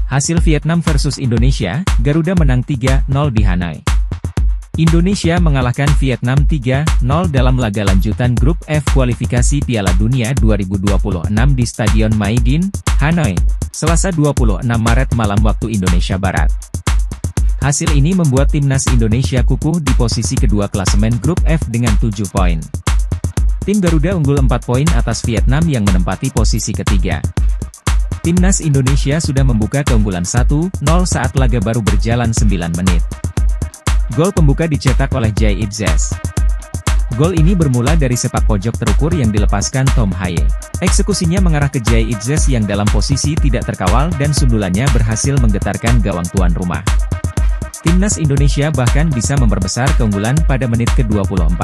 Hasil Vietnam versus Indonesia, Garuda menang 3-0 di Hanoi. Indonesia mengalahkan Vietnam 3-0 dalam laga lanjutan Grup F kualifikasi Piala Dunia 2026 di Stadion Mae Dinh, Hanoi, Selasa 26 Maret malam waktu Indonesia Barat. Hasil ini membuat timnas Indonesia kukuh di posisi kedua klasemen Grup F dengan 7 poin. Tim Garuda unggul 4 poin atas Vietnam yang menempati posisi ketiga. Timnas Indonesia sudah membuka keunggulan 1-0 saat laga baru berjalan 9 menit. Gol pembuka dicetak oleh Jay Itzes. Gol ini bermula dari sepak pojok terukur yang dilepaskan Tom Haye. Eksekusinya mengarah ke Jay Itzes yang dalam posisi tidak terkawal dan sundulannya berhasil menggetarkan gawang tuan rumah. Timnas Indonesia bahkan bisa memperbesar keunggulan pada menit ke-24.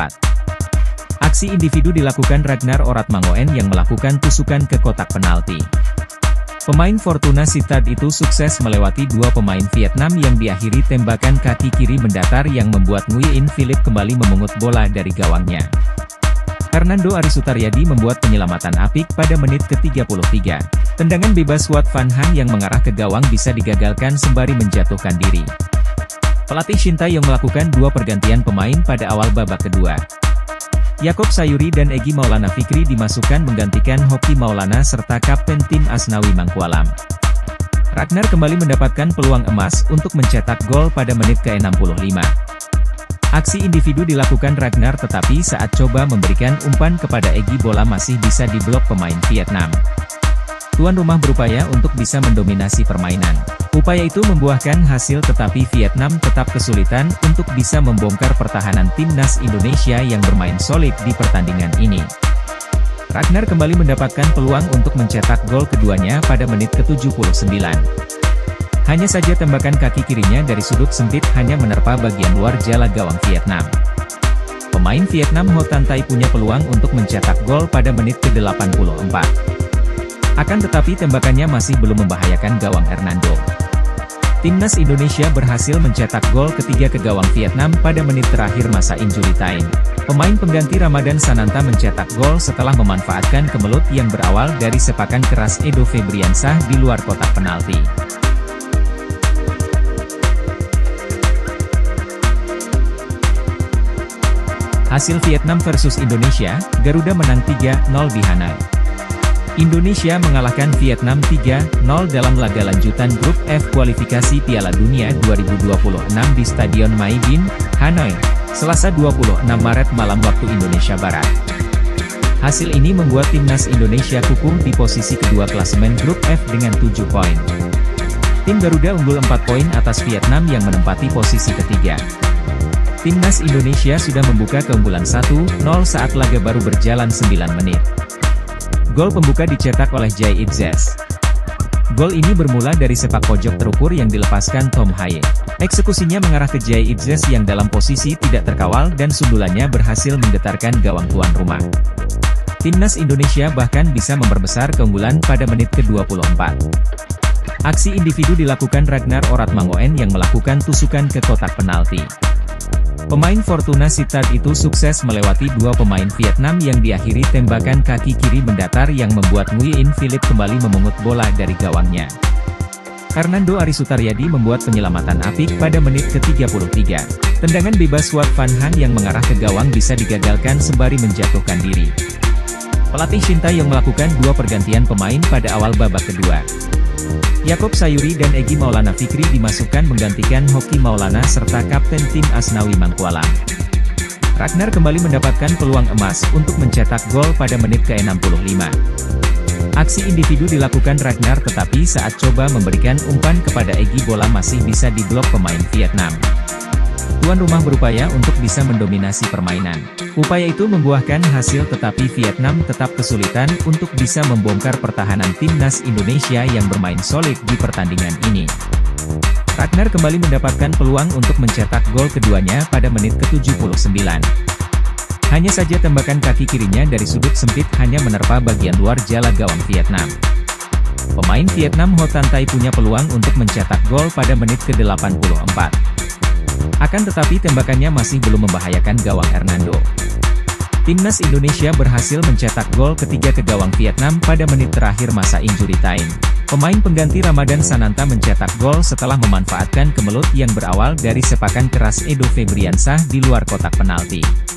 Aksi individu dilakukan Ragnar Oratmangoen yang melakukan tusukan ke kotak penalti. Pemain Fortuna Sittard itu sukses melewati dua pemain Vietnam yang diakhiri tembakan kaki kiri mendatar yang membuat Nguyen Philip kembali memungut bola dari gawangnya. Hernando Arisutaryadi membuat penyelamatan apik pada menit ke-33. Tendangan bebas Wat Van Han yang mengarah ke gawang bisa digagalkan sembari menjatuhkan diri. Pelatih Shin Tae-yong melakukan dua pergantian pemain pada awal babak kedua. Yaakob Sayuri dan Egy Maulana Fikri dimasukkan menggantikan Hoki Maulana serta Kapten Tim Asnawi Mangkualam. Ragnar kembali mendapatkan peluang emas untuk mencetak gol pada menit ke-65. Aksi individu dilakukan Ragnar tetapi saat coba memberikan umpan kepada Egy bola masih bisa diblok pemain Vietnam. Tuan rumah berupaya untuk bisa mendominasi permainan. Upaya itu membuahkan hasil tetapi Vietnam tetap kesulitan untuk bisa membongkar pertahanan timnas Indonesia yang bermain solid di pertandingan ini. Ragnar kembali mendapatkan peluang untuk mencetak gol keduanya pada menit ke-79. Hanya saja tembakan kaki kirinya dari sudut sempit hanya menerpa bagian luar jala gawang Vietnam. Pemain Vietnam Ho Tan Tai punya peluang untuk mencetak gol pada menit ke-84. Akan tetapi tembakannya masih belum membahayakan gawang Hernando. Timnas Indonesia berhasil mencetak gol ketiga ke gawang Vietnam pada menit terakhir masa injury time. Pemain pengganti Ramadan Sananta mencetak gol setelah memanfaatkan kemelut yang berawal dari sepakan keras Edo Febriansah di luar kotak penalti. Hasil Vietnam versus Indonesia, Garuda menang 3-0 di Hanoi. Indonesia mengalahkan Vietnam 3-0 dalam laga lanjutan Grup F kualifikasi Piala Dunia 2026 di Stadion Mae Dinh, Hanoi, Selasa 26 Maret malam waktu Indonesia Barat. Hasil ini membuat timnas Indonesia kukuh di posisi kedua klasemen Grup F dengan 7 poin. Tim Garuda unggul 4 poin atas Vietnam yang menempati posisi ketiga. Timnas Indonesia sudah membuka keunggulan 1-0 saat laga baru berjalan 9 menit. Gol pembuka dicetak oleh Jay Itzes. Gol ini bermula dari sepak pojok terukur yang dilepaskan Tom Haye. Eksekusinya mengarah ke Jay Itzes yang dalam posisi tidak terkawal dan sundulannya berhasil menggetarkan gawang tuan rumah. Timnas Indonesia bahkan bisa memperbesar keunggulan pada menit ke-24. Aksi individu dilakukan Ragnar Oratmangoen yang melakukan tusukan ke kotak penalti. Pemain Fortuna Sittard itu sukses melewati dua pemain Vietnam yang diakhiri tembakan kaki kiri mendatar yang membuat Nguyen Philip kembali memungut bola dari gawangnya. Hernando Arisutaryadi membuat penyelamatan apik pada menit ke-33. Tendangan bebas Wat Van Han yang mengarah ke gawang bisa digagalkan sembari menjatuhkan diri. Pelatih Shin Tae-yong melakukan dua pergantian pemain pada awal babak kedua. Yaakob Sayuri dan Egy Maulana Fikri dimasukkan menggantikan Hoki Maulana serta Kapten Tim Asnawi Mangkualam. Ragnar kembali mendapatkan peluang emas untuk mencetak gol pada menit ke-65. Aksi individu dilakukan Ragnar tetapi saat coba memberikan umpan kepada Egy bola masih bisa diblok pemain Vietnam. Tuan rumah berupaya untuk bisa mendominasi permainan. Upaya itu membuahkan hasil tetapi Vietnam tetap kesulitan untuk bisa membongkar pertahanan timnas Indonesia yang bermain solid di pertandingan ini. Ragnar kembali mendapatkan peluang untuk mencetak gol keduanya pada menit ke-79. Hanya saja tembakan kaki kirinya dari sudut sempit hanya menerpa bagian luar jala gawang Vietnam. Pemain Vietnam Ho Tan Tai punya peluang untuk mencetak gol pada menit ke-84. Akan tetapi tembakannya masih belum membahayakan gawang Hernando. Timnas Indonesia berhasil mencetak gol ketiga ke gawang Vietnam pada menit terakhir masa injury time. Pemain pengganti Ramadan Sananta mencetak gol setelah memanfaatkan kemelut yang berawal dari sepakan keras Edo Febriansah di luar kotak penalti.